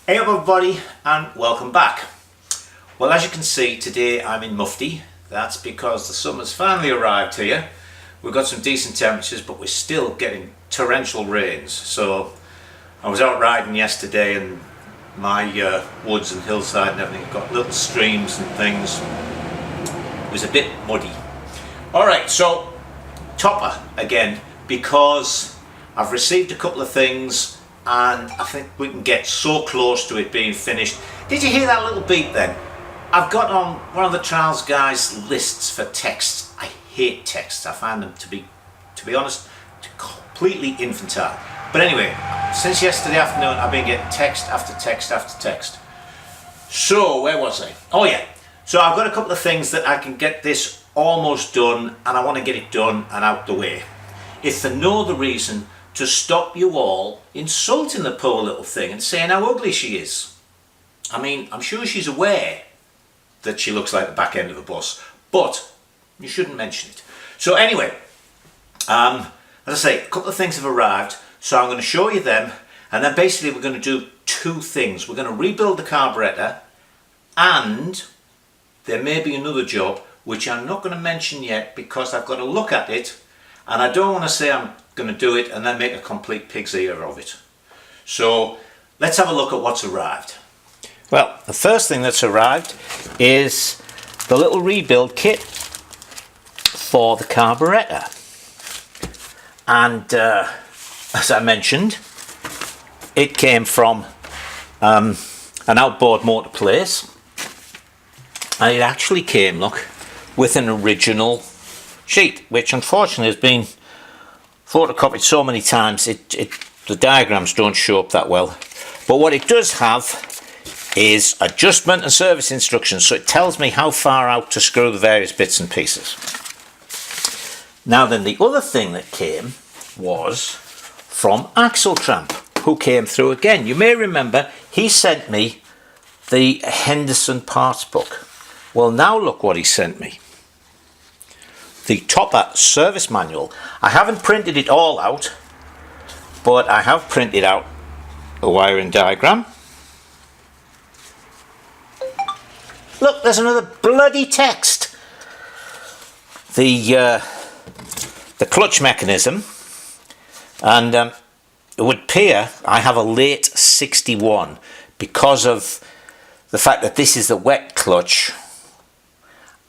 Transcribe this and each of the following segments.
Hey up everybody and welcome back. Well, as you can see today I'm in mufti. That's because the summer's finally arrived here. We've got some decent temperatures but we're still getting torrential rains. So I was out riding yesterday and my woods and hillside and everything got little streams and things. It was a bit muddy. Alright, so topper again because I've received a couple of things and I think we can get so close to it being finished. Did you hear that little beep then? I've got on one of the Trials guys' lists for texts. I hate texts. I find them to be honest, completely infantile. But anyway, since yesterday afternoon I've been getting text after text after text. So where was I? Oh yeah, so I've got a couple of things that I can get this almost done and I want to get it done and out the way. If for no other reason to stop you all insulting the poor little thing and saying how ugly she is. I mean, I'm sure she's aware that she looks like the back end of a bus, but you shouldn't mention it. So anyway, as I say, a couple of things have arrived, so I'm going to show you them, and then basically we're going to do two things. We're going to rebuild the carburetor, and there may be another job which I'm not going to mention yet because I've got to look at it, and I don't want to say I'm going to do it and then make a complete pig's ear of it. So let's have a look at what's arrived. Well, the first thing that's arrived is the little rebuild kit for the carburetor, and as I mentioned, it came from an outboard motor place, and it actually came, look, with an original sheet, which unfortunately has been photocopied so many times the diagrams don't show up that well. But what it does have is adjustment and service instructions, so it tells me how far out to screw the various bits and pieces. Now then, the other thing that came was from Axle Tramp, who came through again. You may remember he sent me the Henderson parts book. Well, now look what he sent me. The topper service manual. I haven't printed it all out, but I have printed out a wiring diagram. Look, there's another bloody text. The clutch mechanism, and it would appear I have a late 61 because of the fact that this is the wet clutch,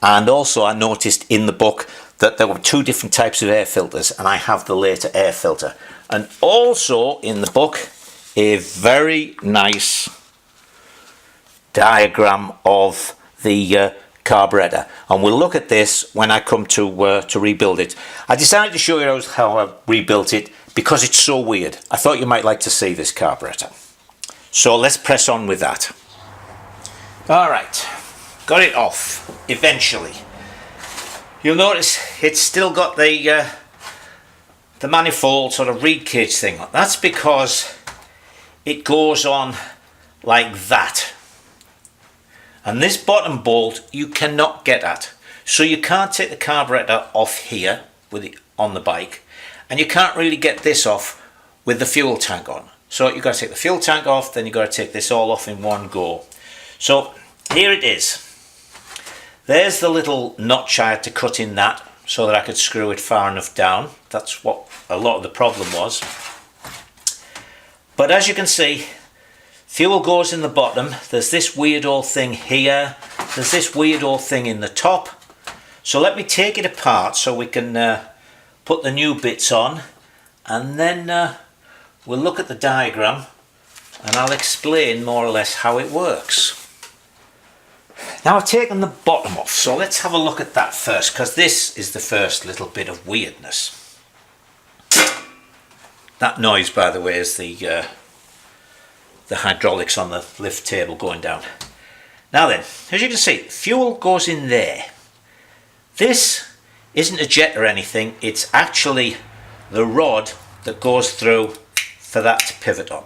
and also I noticed in the book that there were two different types of air filters and I have the later air filter, and also in the book a very nice diagram of the carburetor, and we'll look at this when I come to rebuild it. I decided to show you how I rebuilt it because it's so weird. I thought you might like to see this carburetor, so let's press on with that. Alright, got it off eventually. You'll notice it's still got the manifold sort of reed cage thing on. That's because it goes on like that. And this bottom bolt you cannot get at. So you can't take the carburetor off here with it on the bike, and you can't really get this off with the fuel tank on. So you've got to take the fuel tank off, then you've got to take this all off in one go. So here it is. There's the little notch I had to cut in that so that I could screw it far enough down. That's what a lot of the problem was. But as you can see, fuel goes in the bottom. There's this weird old thing here. There's this weird old thing in the top. So let me take it apart so we can put the new bits on, and then we'll look at the diagram and I'll explain more or less how it works. Now I've taken the bottom off, so let's have a look at that first, because this is the first little bit of weirdness. That noise, by the way, is the hydraulics on the lift table going down. Now then, as you can see, fuel goes in there. This isn't a jet or anything, it's actually the rod that goes through for that to pivot on.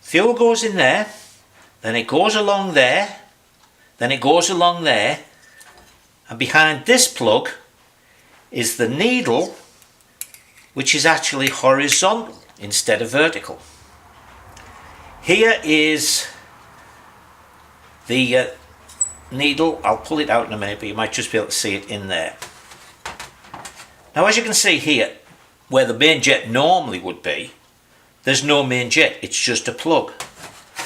Fuel goes in there, then it goes along there, then it goes along there, and behind this plug is the needle, which is actually horizontal instead of vertical. Here is the needle. I'll pull it out in a minute, but you might just be able to see it in there. Now, as you can see here, where the main jet normally would be, there's no main jet, it's just a plug.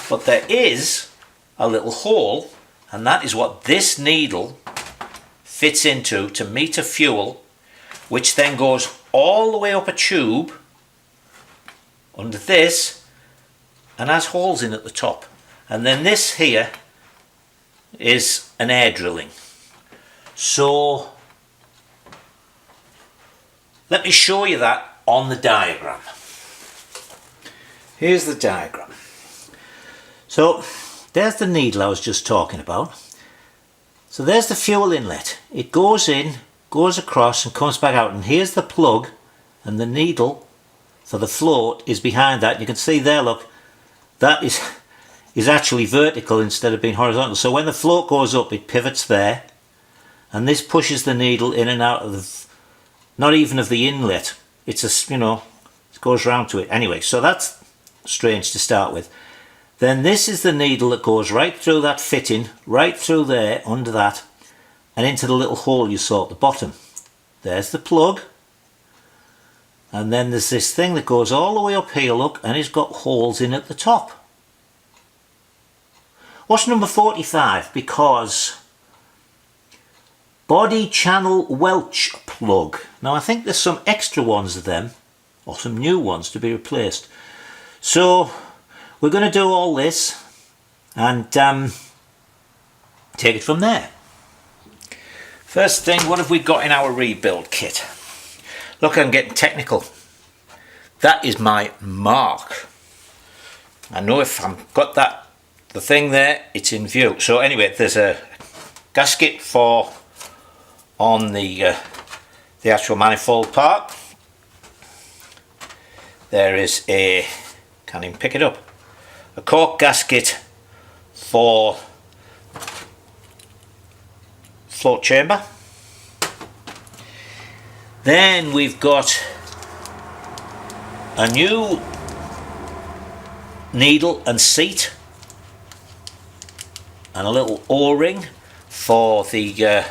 But there is a little hole, and that is what this needle fits into to meter fuel, which then goes all the way up a tube under this and has holes in at the top. And then this here is an air drilling. So let me show you that on the diagram. Here's the diagram. So there's the needle I was just talking about. So there's the fuel inlet. It goes in, goes across and comes back out, and here's the plug, and the needle for the float is behind that. You can see there, look, that is actually vertical instead of being horizontal. So when the float goes up, it pivots there, and this pushes the needle in and out of the, not even of the inlet. It's a, you know, it goes round to it. Anyway, so that's strange to start with. Then this is the needle that goes right through that fitting, right through there, under that, and into the little hole you saw at the bottom. There's the plug. And then there's this thing that goes all the way up here, look, and it's got holes in at the top. What's number 45? Because body channel Welch plug. Now I think there's some extra ones of them, or some new ones to be replaced. So we're going to do all this and take it from there. First thing, what have we got in our rebuild kit? Look, I'm getting technical. That is my mark. I know if I've got that, the thing there, it's in view. So anyway, there's a gasket for on the actual manifold part. There is a, can't even pick it up, a cork gasket for float chamber. Then we've got a new needle and seat and a little O-ring for the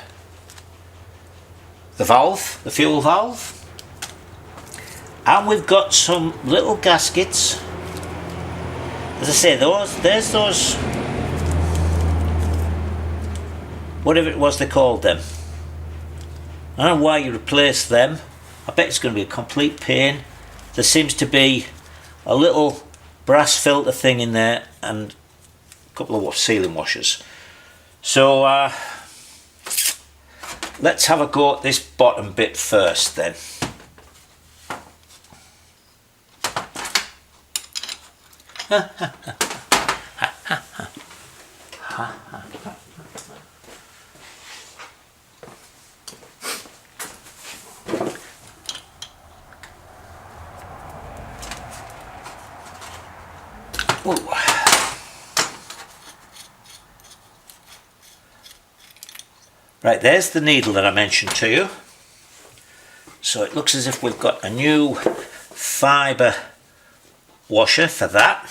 valve, the fuel valve. And we've got some little gaskets. As I say, there's those, whatever it was they called them. I don't know why you replace them. I bet it's going to be a complete pain. There seems to be a little brass filter thing in there and a couple of sealing washers. So let's have a go at this bottom bit first then. Right, there's the needle that I mentioned to you. So it looks as if we've got a new fibre washer for that.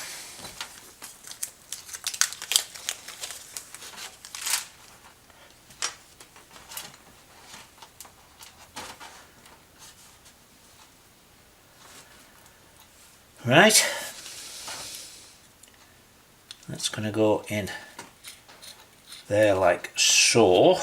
Right, that's going to go in there like so.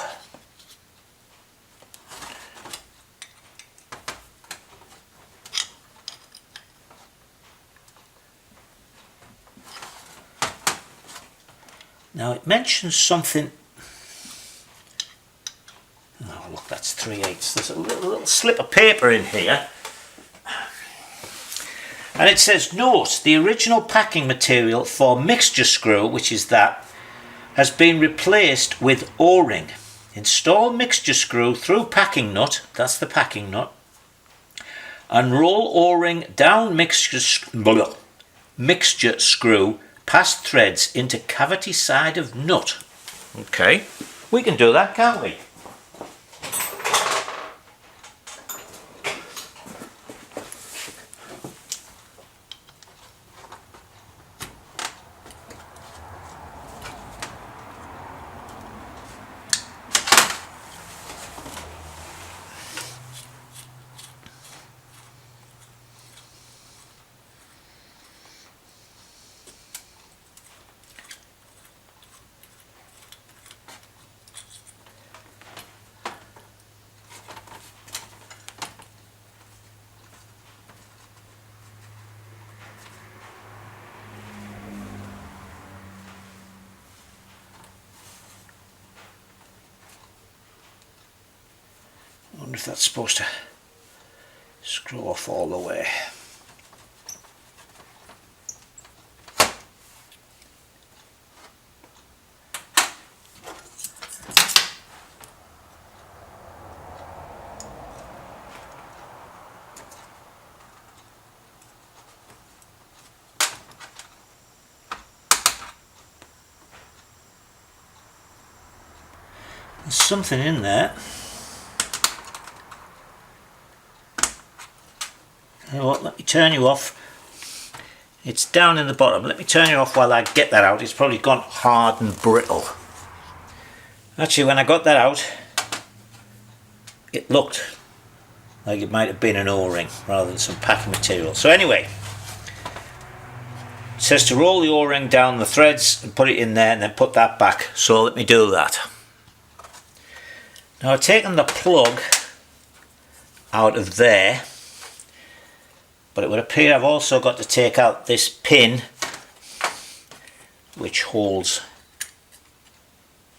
Now it mentions something, oh look, that's 3/8. There's a little slip of paper in here. And it says, note, the original packing material for mixture screw, which is that, has been replaced with O-ring. Install mixture screw through packing nut, that's the packing nut, and roll O-ring down mixture screw past threads into cavity side of nut. Okay, we can do that, can't we? wonder if that's supposed to screw off all the way. There's something in there. You know what, let me turn you off. It's down in the bottom. Let me turn you off while I get that out. It's probably gone hard and brittle. Actually, when I got that out, it looked like it might have been an O-ring rather than some packing material. So anyway, it says to roll the O-ring down the threads and put it in there and then put that back. So let me do that. Now I've taken the plug out of there, but it would appear I've also got to take out this pin which holds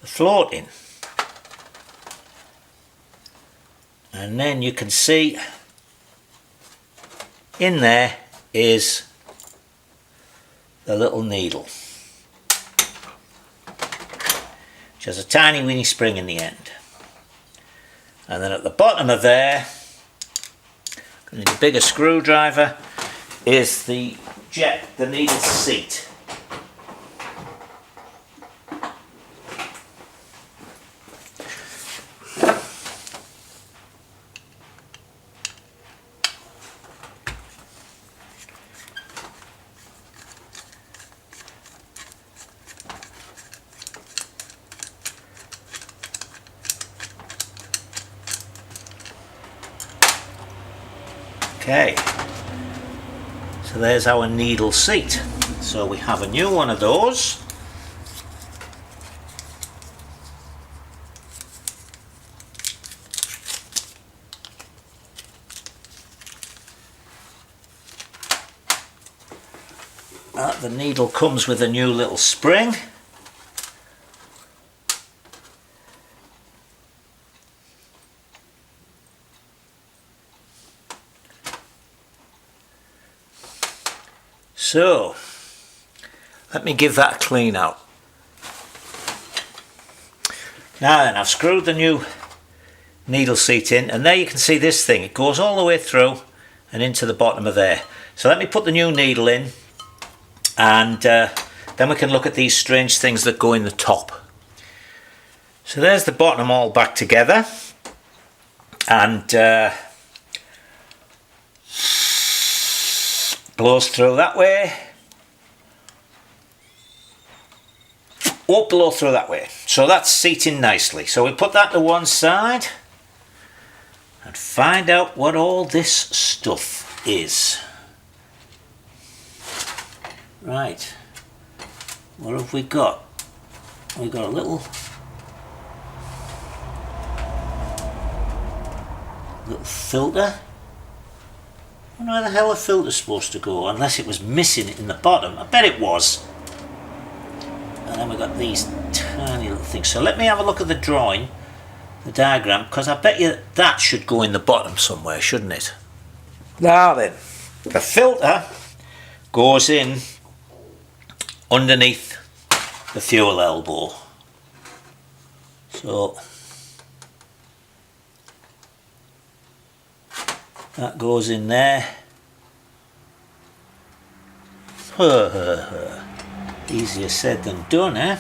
the float in. And then you can see in there is the little needle, which has a tiny weeny spring in the end. And then at the bottom of there, the bigger screwdriver, is the needle seat. Okay, so there's our needle seat. So we have a new one of those. The needle comes with a new little spring. So, let me give that a clean out. Now then, I've screwed the new needle seat in, and there you can see this thing. It goes all the way through and into the bottom of there. So let me put the new needle in, and then we can look at these strange things that go in the top. So there's the bottom all back together, and blows through that way. Won't blow through that way. So that's seating nicely. So we put that to one side and find out what all this stuff is. Right. What have we got? We've got a little filter. I don't know where the hell the filter's supposed to go, unless it was missing in the bottom. I bet it was. And then we've got these tiny little things. So let me have a look at the drawing, the diagram, because I bet you that should go in the bottom somewhere, shouldn't it? Now then, the filter goes in underneath the fuel elbow. So that goes in there. Easier said than done, eh?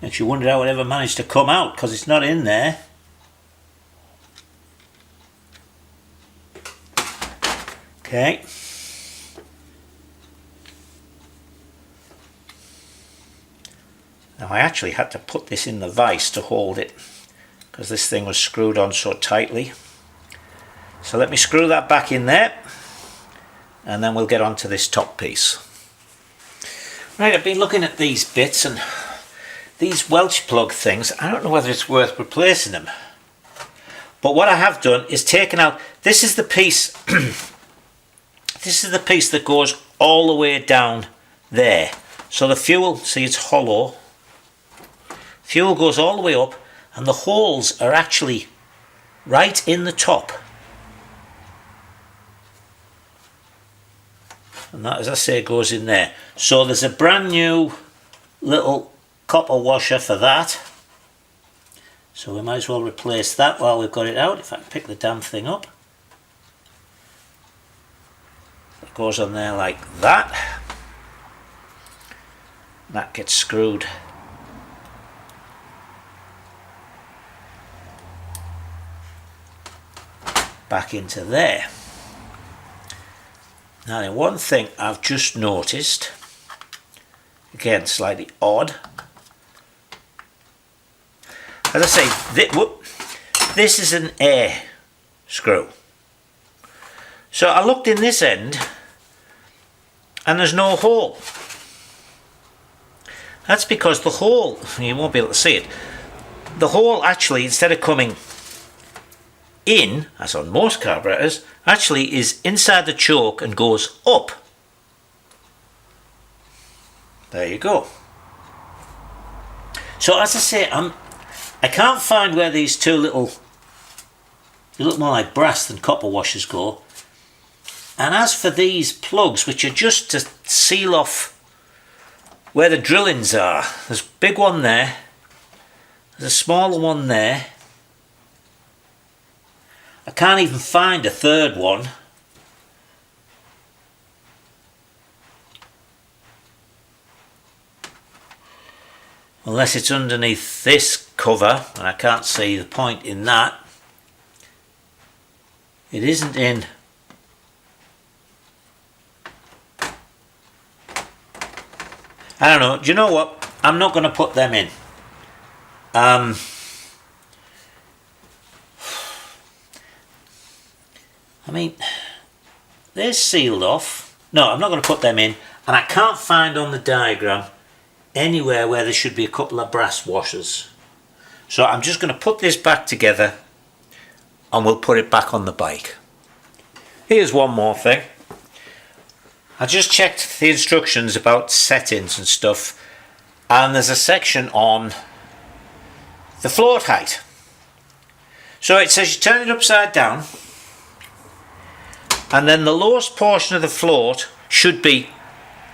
Makes you wonder how it ever managed to come out, because it's not in there. Okay. Now I actually had to put this in the vise to hold it, because this thing was screwed on so tightly. So let me screw that back in there, and then we'll get on to this top piece. Right, I've been looking at these bits, and these Welch plug things, I don't know whether it's worth replacing them. But what I have done is taken out, this is the piece, this is the piece that goes all the way down there. So the fuel, see, it's hollow. Fuel goes all the way up, and the holes are actually right in the top. And that, as I say, goes in there. So there's a brand new little copper washer for that. So we might as well replace that while we've got it out, if I can pick the damn thing up. It goes on there like that. That gets screwed back into there. Now then, one thing I've just noticed, again slightly odd, as I say, this is an air screw. So I looked in this end and there's no hole. That's because the hole, you won't be able to see it, the hole actually, instead of coming in, as on most carburetors, actually is inside the choke and goes up. There you go. So as I say, I can't find where these two little, they look more like brass than copper washers go. And as for these plugs, which are just to seal off where the drillings are, there's a big one there, there's a smaller one there. I can't even find a third one. Unless it's underneath this cover, and I can't see the point in that. It isn't in. I don't know. Do you know what? I'm not going to put them in. I mean, they're sealed off. No, I'm not going to put them in. And I can't find on the diagram anywhere where there should be a couple of brass washers. So I'm just going to put this back together and we'll put it back on the bike. Here's one more thing. I just checked the instructions about settings and stuff, and there's a section on the float height. So it says you turn it upside down, and then the lowest portion of the float should be,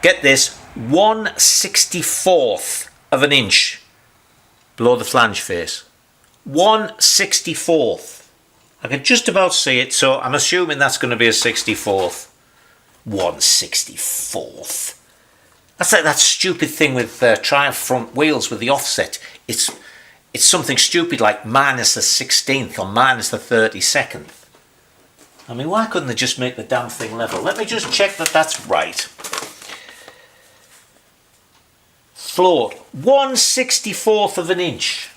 get this, 1/64th of an inch below the flange face. 1/64th. I can just about see it, so I'm assuming that's going to be a 64th. 1/64th. That's like that stupid thing with Triumph front wheels with the offset. It's something stupid like minus the 16th or minus the 32nd. I mean, why couldn't they just make the damn thing level? Let me just check that that's right. Float, 1/64th of an inch.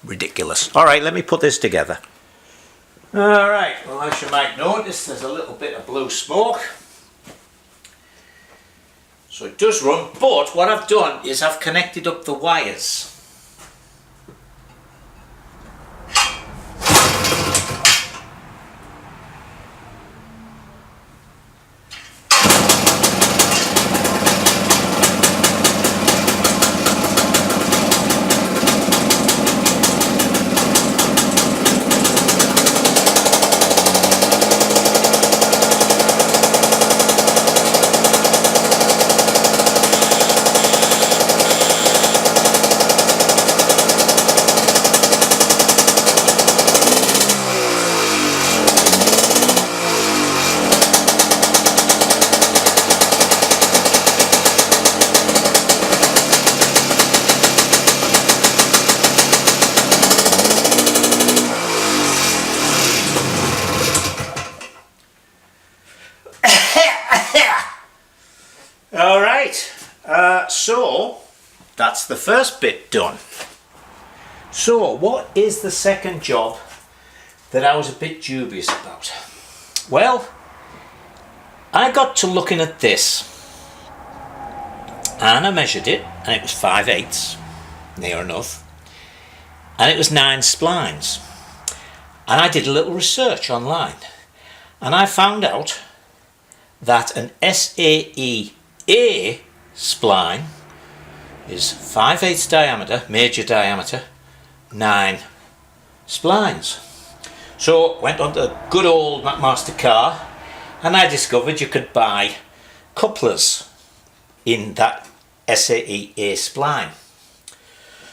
Ridiculous. Alright, let me put this together. Alright, well, as you might notice, there's a little bit of blue smoke. So it does run, but what I've done is I've connected up the wires. So that's the first bit done. So what is the second job that I was a bit dubious about? Well, I got to looking at this and I measured it, and it was 5/8, near enough, and it was 9 splines. And I did a little research online and I found out that an SAE A spline is 5/8 diameter, major diameter, 9 splines. So went on the good old McMaster car and I discovered you could buy couplers in that SAE A spline.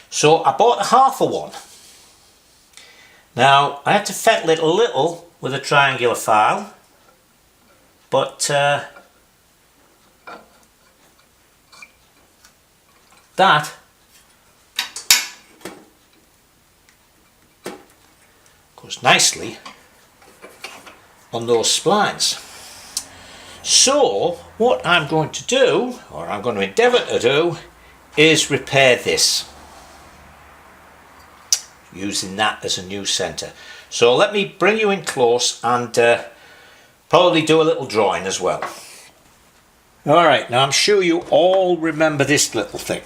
So I bought a half of one. Now I had to fettle it a little with a triangular file, but that goes nicely on those splines. So what I'm going to do, or I'm going to endeavour to do, is repair this using that as a new centre. So let me bring you in close and probably do a little drawing as well. Alright, now I'm sure you all remember this little thing.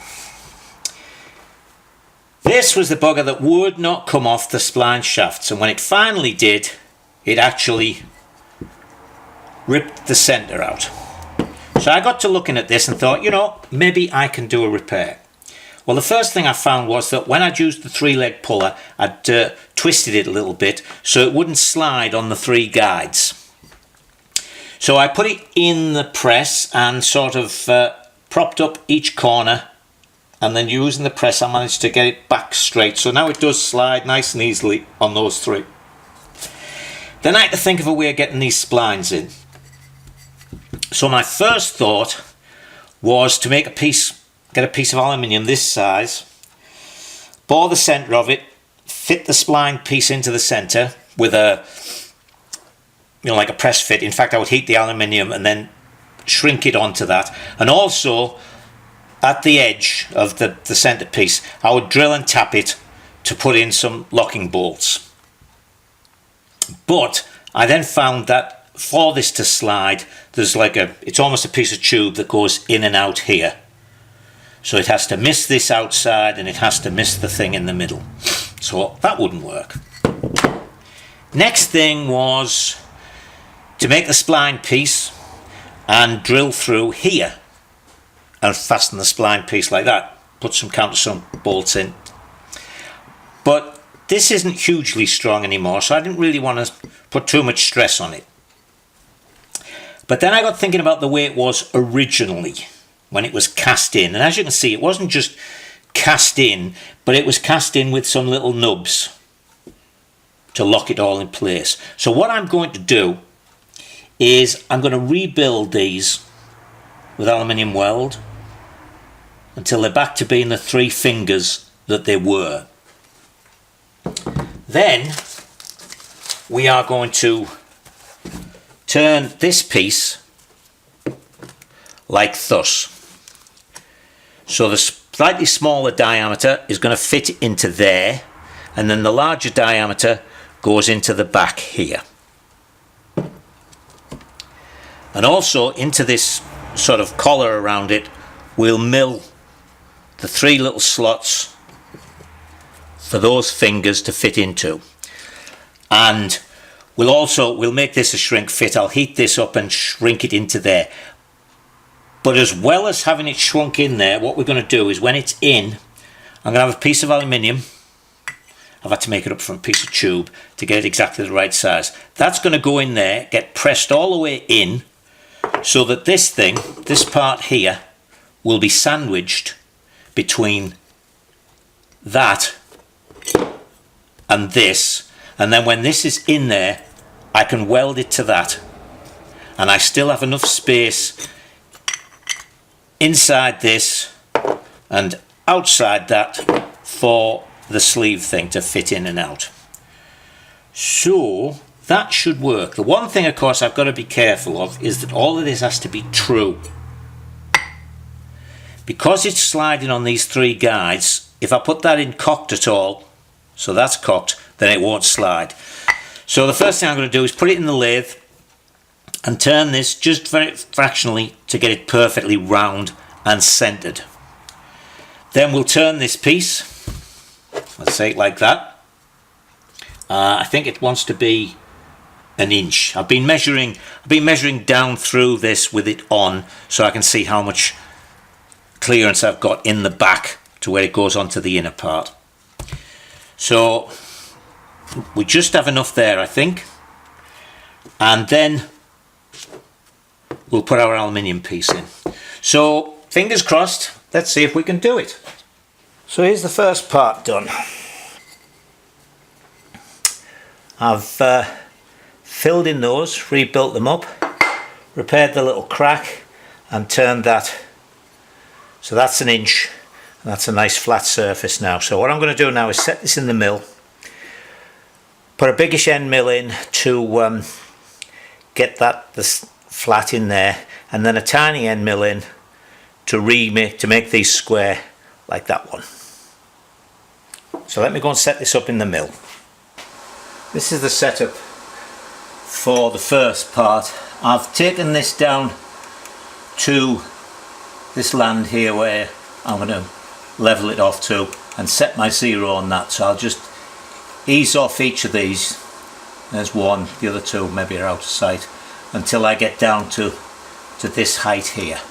This was the bugger that would not come off the spline shafts, and when it finally did, it actually ripped the centre out. So I got to looking at this and thought, you know, maybe I can do a repair. Well, the first thing I found was that when I'd used the 3-leg puller, I'd twisted it a little bit so it wouldn't slide on the 3 guides. So I put it in the press and sort of propped up each corner, and then using the press I managed to get it back straight. So now it does slide nice and easily on those 3. Then I had to think of a way of getting these splines in. So my first thought was to make get a piece of aluminium this size, bore the centre of it, fit the spline piece into the centre with a, you know, like a press fit. In fact, I would heat the aluminium and then shrink it onto that, and also at the edge of the centre piece I would drill and tap it to put in some locking bolts. But I then found that for this to slide, there's like it's almost a piece of tube that goes in and out here. So it has to miss this outside and it has to miss the thing in the middle. So that wouldn't work. Next thing was to make the spline piece and drill through here and fasten the spline piece like that. Put some countersunk bolts in. But this isn't hugely strong anymore, so I didn't really want to put too much stress on it. But then I got thinking about the way it was originally when it was cast in. And as you can see, it wasn't just cast in, but it was cast in with some little nubs to lock it all in place. So what I'm going to do is I'm going to rebuild these with aluminium weld until they're back to being the 3 fingers that they were. Then we are going to turn this piece like thus. So the slightly smaller diameter is going to fit into there, and then the larger diameter goes into the back here. And also into this sort of collar around it, we'll mill the 3 little slots for those fingers to fit into. And we'll make this a shrink fit. I'll heat this up and shrink it into there. But as well as having it shrunk in there, what we're going to do is when it's in, I'm going to have a piece of aluminium. I've had to make it up from a piece of tube to get it exactly the right size. That's going to go in there, get pressed all the way in, so that this thing, this part here, will be sandwiched between that and this. And then when this is in there, I can weld it to that, and I still have enough space inside this and outside that for the sleeve thing to fit in and out. So that should work. The one thing, of course, I've got to be careful of is that all of this has to be true. Because it's sliding on these 3 guides, if I put that in cocked at all, so that's cocked, then it won't slide. So the first thing I'm going to do is put it in the lathe and turn this just very fractionally to get it perfectly round and centered. Then we'll turn this piece, let's say it like that. I think it wants to be an inch. I've been measuring down through this with it on, so I can see how much clearance I've got in the back to where it goes onto the inner part. So we just have enough there, I think, and then we'll put our aluminium piece in. So fingers crossed, let's see if we can do it. So here's the first part done. I've filled in those, rebuilt them up, repaired the little crack and turned that, so that's an inch, and that's a nice flat surface now. So what I'm going to do now is set this in the mill, put a biggish end mill in to get this flat in there, and then a tiny end mill in to make these square like that one. So let me go and set this up in the mill. This is the setup for the first part. I've taken this down to this land here where I'm going to level it off to and set my zero on that. So I'll just ease off each of these. There's one, the other two maybe are out of sight, until I get down to this height here.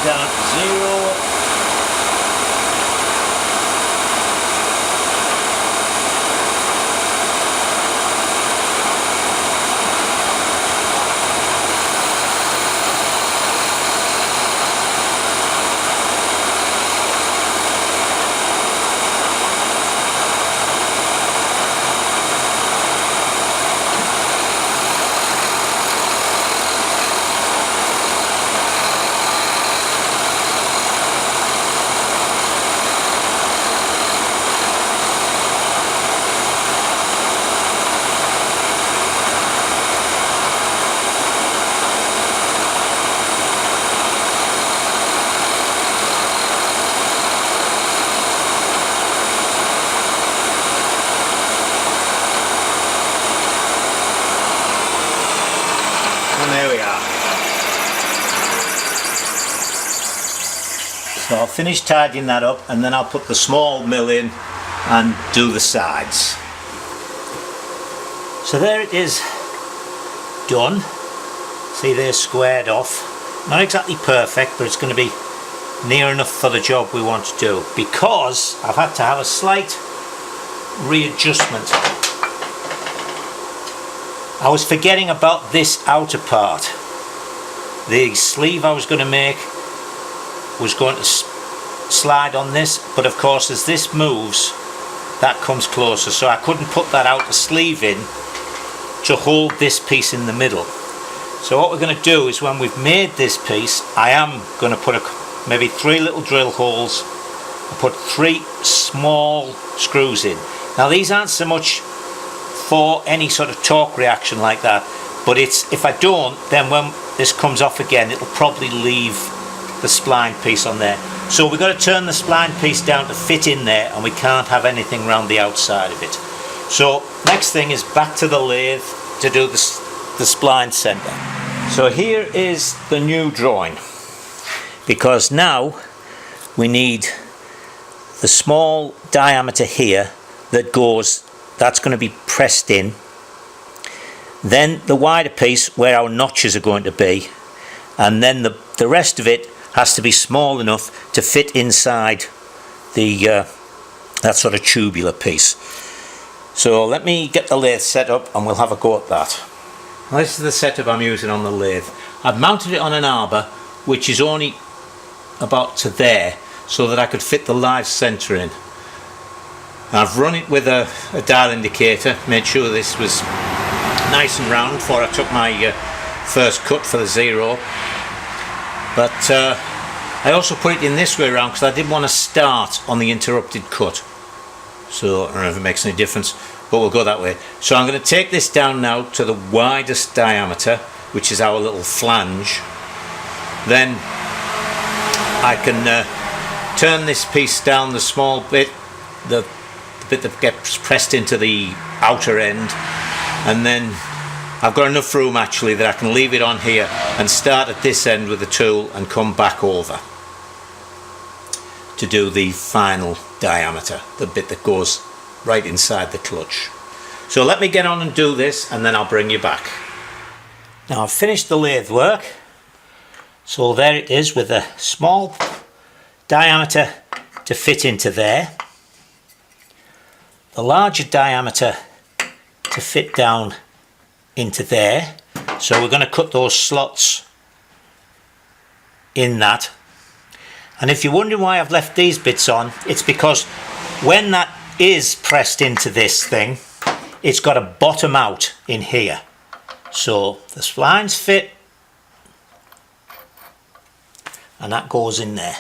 Down to zero. And there we are. So I'll finish tidying that up and then I'll put the small mill in and do the sides. So there it is, done. See, they're squared off. Not exactly perfect, but it's going to be near enough for the job we want to do, because I've had to have a slight readjustment I was forgetting about this outer part. The sleeve I was going to make was going to slide on this, but of course as this moves that comes closer, so I couldn't put that outer sleeve in to hold this piece in the middle. So what we're going to do is when we've made this piece, I am going to put maybe 3 little drill holes and put 3 small screws in. Now these aren't so much for any sort of torque reaction like that, but it's, if I don't, then when this comes off again it'll probably leave the spline piece on there. So we've got to turn the spline piece down to fit in there, and we can't have anything around the outside of it. So next thing is back to the lathe to do the spline centre. So here is the new drawing, because now we need the small diameter here that's going to be pressed in, then the wider piece where our notches are going to be, and then the rest of it has to be small enough to fit inside the that sort of tubular piece. So let me get the lathe set up and we'll have a go at that. Now, this is the setup I'm using on the lathe. I've mounted it on an arbor which is only about to there, so that I could fit the live centre in. I've run it with a dial indicator, made sure this was nice and round before I took my first cut for the 0. But I also put it in this way around because I didn't want to start on the interrupted cut. So I don't know if it makes any difference, but we'll go that way. So I'm going to take this down now to the widest diameter, which is our little flange. Then I can turn this piece down the small bit, the bit that gets pressed into the outer end, and then I've got enough room actually that I can leave it on here and start at this end with the tool and come back over to do the final diameter, the bit that goes right inside the clutch. So let me get on and do this, and then I'll bring you back. Now I've finished the lathe work, so there it is with a small diameter to fit into there, the larger diameter to fit down into there. So we're going to cut those slots in that. And if you're wondering why I've left these bits on, it's because when that is pressed into this thing, it's got to bottom out in here. So the splines fit, and that goes in there.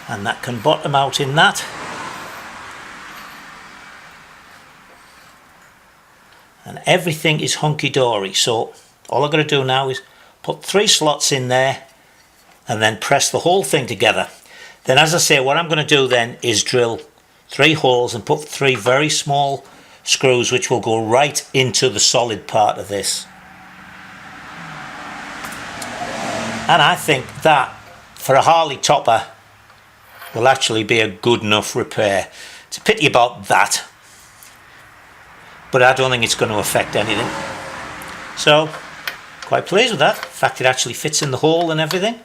And that can bottom out in that. And everything is hunky-dory. So all I've got to do now is put 3 slots in there and then press the whole thing together. Then, as I say, what I'm going to do then is drill 3 holes and put 3 very small screws which will go right into the solid part of this. And I think that for a Harley topper will actually be a good enough repair. It's a pity about that, but I don't think it's going to affect anything. So quite pleased with that. In fact, it actually fits in the hole and everything.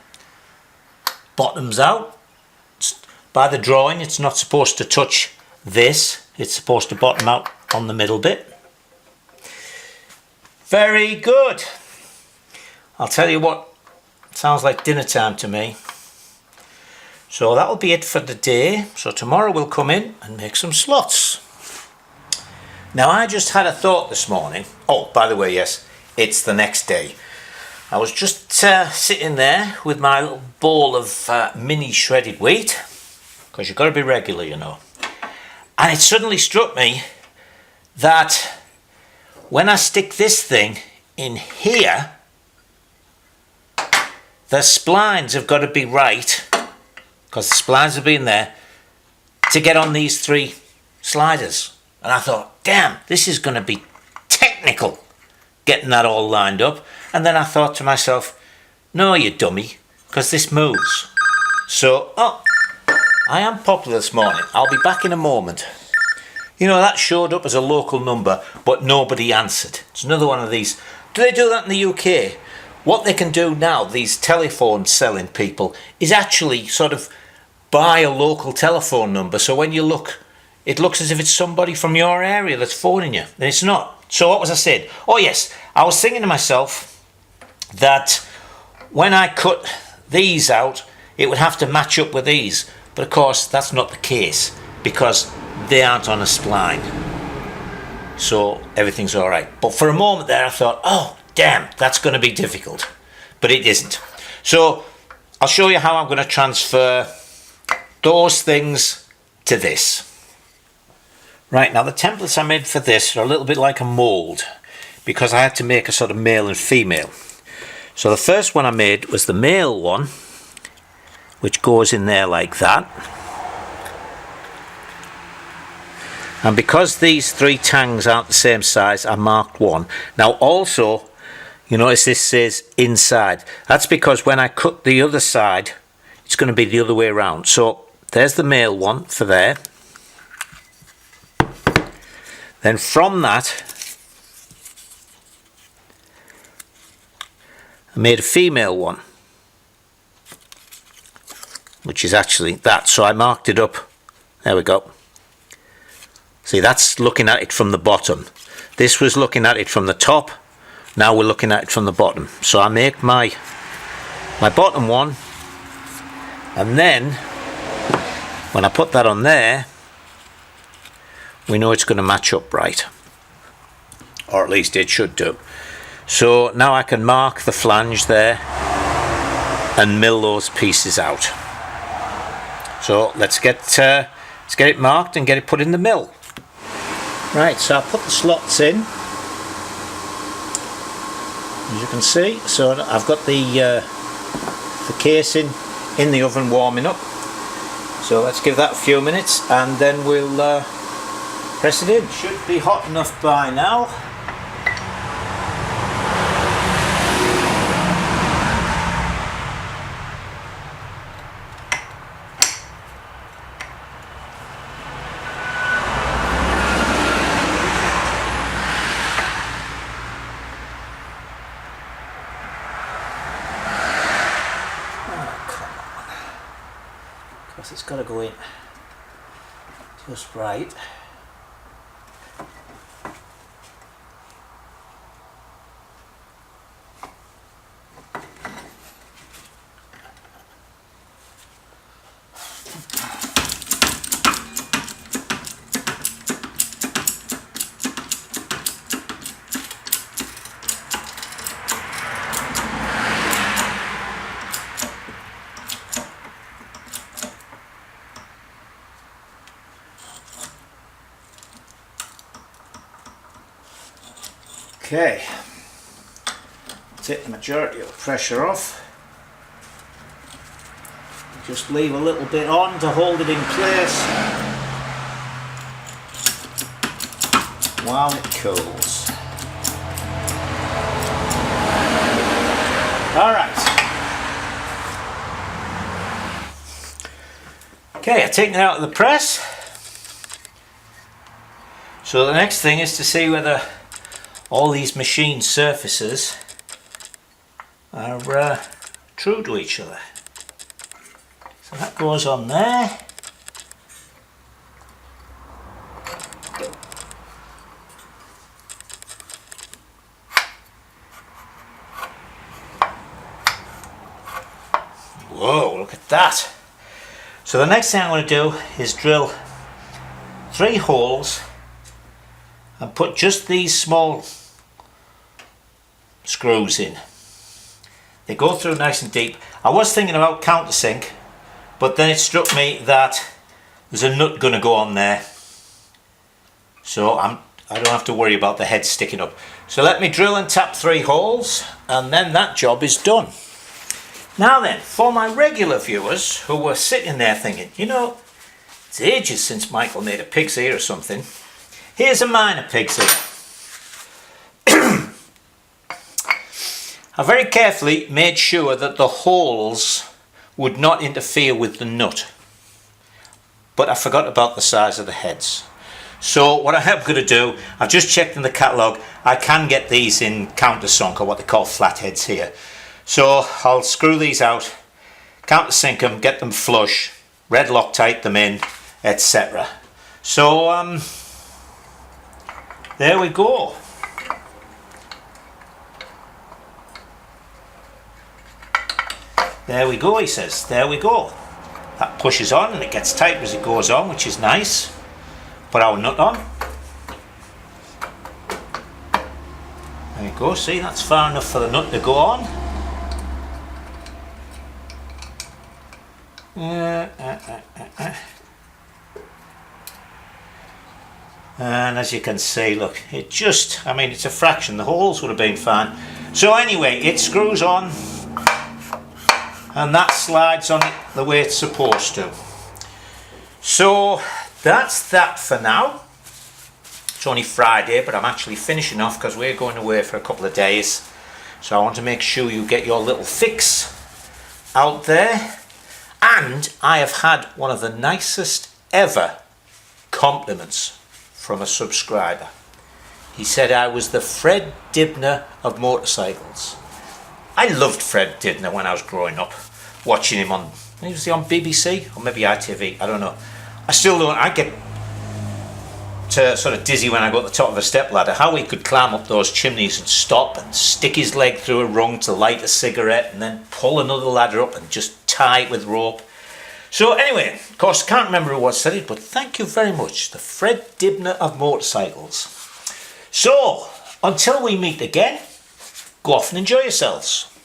Bottoms out. By the drawing, it's not supposed to touch this. It's supposed to bottom out on the middle bit. Very good. I'll tell you what, it sounds like dinner time to me. So that'll be it for the day. So tomorrow we'll come in and make some slots. Now I just had a thought this morning. Oh, by the way, yes, it's the next day. I was just sitting there with my little bowl of mini shredded wheat, because you've got to be regular, you know. And it suddenly struck me that when I stick this thing in here, the splines have got to be right, because the splines have been there, to get on these 3 sliders. And I thought, damn, this is going to be technical, getting that all lined up. And then I thought to myself, no, you dummy, because this moves. So, I am popular this morning. I'll be back in a moment. You know, that showed up as a local number, but nobody answered. It's another one of these. Do they do that in the UK? What they can do now, these telephone selling people, is actually sort of by a local telephone number. So when you look, it looks as if it's somebody from your area that's phoning you. And it's not. So what was I saying? Oh yes, I was thinking to myself that when I cut these out, it would have to match up with these. But of course, that's not the case because they aren't on a spline. So everything's all right. But for a moment there, I thought, oh, damn, that's going to be difficult. But it isn't. So I'll show you how I'm going to transfer those things to this. Right, now the templates I made for this are a little bit like a mould because I had to make a sort of male and female. So the first one I made was the male one, which goes in there like that. And because these three tangs aren't the same size, I marked one. Now also, you notice this says inside. That's because when I cut the other side, it's going to be the other way around. So there's the male one for there. Then from that, I made a female one, which is actually that. So I marked it up. There we go. See, that's looking at it from the bottom. This was looking at it from the top. Now we're looking at it from the bottom. So I make my bottom one, and then when I put that on there, we know it's going to match up right, or at least it should do. So now I can mark the flange there and mill those pieces out. So let's get it marked and get it put in the mill. Right, so I put the slots in, as you can see. So I've got the casing in the oven warming up. So let's give that a few minutes and then we'll press it in. Should be hot enough by now. Because it's got to go in just right. Okay, take the majority of the pressure off. Just leave a little bit on to hold it in place while it cools. Alright. Okay, I've taken it out of the press. So the next thing is to see whether all these machine surfaces are true to each other. So that goes on there. Whoa, look at that. So the next thing I'm going to do is drill 3 holes and put just these small screws in. They go through nice and deep. I was thinking about countersink, but then it struck me that there's a nut going to go on there, so I don't have to worry about the head sticking up. So let me drill and tap 3 holes and then that job is done. Now then, for my regular viewers who were sitting there thinking, you know, it's ages since Michael made a pig's ear or something, here's a minor pig's ear. I very carefully made sure that the holes would not interfere with the nut, but I forgot about the size of the heads. So what I am going to do, I've just checked in the catalogue, I can get these in countersunk, or what they call flatheads here. So I'll screw these out, countersink them, get them flush, red Loctite them in, etc. So there we go. There we go, he says. There we go. That pushes on and it gets tighter as it goes on, which is nice. Put our nut on. There you go, see, that's far enough for the nut to go on. And as you can see, look, it just, I mean, it's a fraction. The holes would have been fine. So anyway, it screws on and that slides on it the way it's supposed to. So that's that for now. It's only Friday, but I'm actually finishing off because we're going away for a couple of days. So I want to make sure you get your little fix out there. And I have had one of the nicest ever compliments from a subscriber. He said I was the Fred Dibner of motorcycles. I loved Fred Dibner when I was growing up, watching him on, was he on BBC or maybe ITV, I don't know. I still don't, I get sort of dizzy when I go to the top of a step ladder, how he could climb up those chimneys and stop and stick his leg through a rung to light a cigarette and then pull another ladder up and just tie it with rope. So anyway, of course I can't remember who was said it, but thank you very much, the Fred Dibner of motorcycles. So, until we meet again, go off and enjoy yourselves.